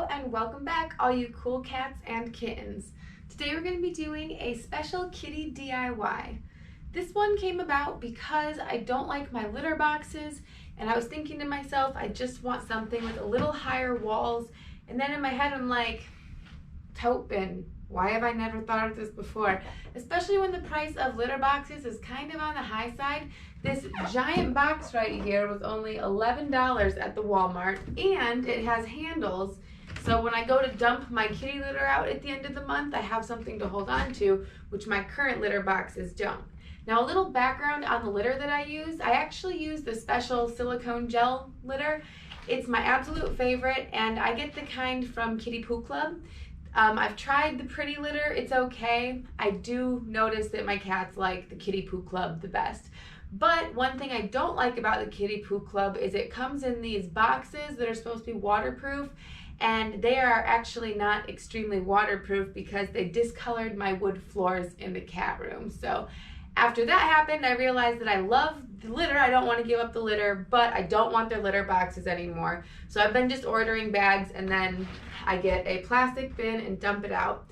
Hello and welcome back, all you cool cats and kittens. Today we're going to be doing a special kitty DIY. This one came about because I don't like my litter boxes, and I was thinking to myself, I just want something with a little higher walls. And then in my head I'm like, tote bin. Why have I never thought of this before? Especially when the price of litter boxes is kind of on the high side. This giant box right here was only $11 at the Walmart, and it has handles. So when I go to dump my kitty litter out at the end of the month, I have something to hold on to, which my current litter boxes don't. Now, a little background on the litter that I use. I actually use the special silicone gel litter. It's my absolute favorite, and I get the kind from Kitty Poo Club. I've tried the pretty litter, it's okay. I do notice that my cats like the Kitty Poo Club the best. But one thing I don't like about the Kitty Poo Club is it comes in these boxes that are supposed to be waterproof, and they are actually not extremely waterproof because they discolored my wood floors in the cat room. So after that happened, I realized that I love the litter. I don't want to give up the litter, but I don't want their litter boxes anymore. So I've been just ordering bags, and then I get a plastic bin and dump it out.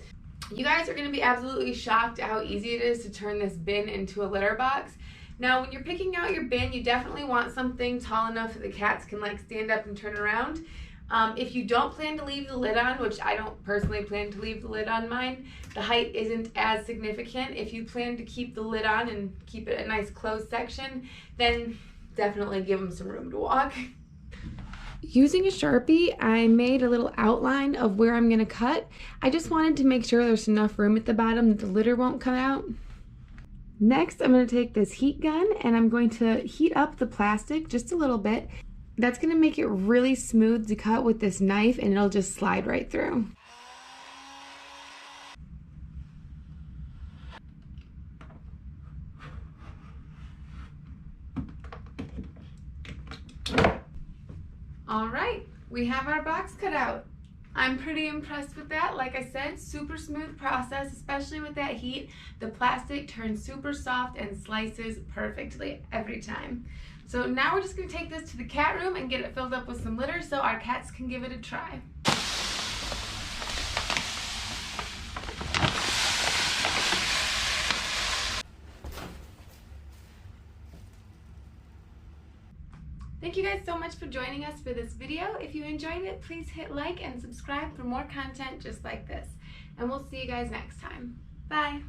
You guys are going to be absolutely shocked at how easy it is to turn this bin into a litter box. Now, when you're picking out your bin, you definitely want something tall enough that the cats can stand up and turn around. If you don't plan to leave the lid on, which I don't personally plan to leave the lid on mine, the height isn't as significant. If you plan to keep the lid on and keep it a nice closed section, then definitely give them some room to walk. Using a Sharpie, I made a little outline of where I'm going to cut. I just wanted to make sure there's enough room at the bottom that the litter won't come out. Next, I'm going to take this heat gun and I'm going to heat up the plastic just a little bit. That's going to make it really smooth to cut with this knife, and it'll just slide right through. All right, we have our box cut out. I'm pretty impressed with that. Like I said, super smooth process, especially with that heat. The plastic turns super soft and slices perfectly every time. So now we're just going to take this to the cat room and get it filled up with some litter so our cats can give it a try. Thank you guys so much for joining us for this video. If you enjoyed it, please hit like and subscribe for more content just like this. And we'll see you guys next time. Bye!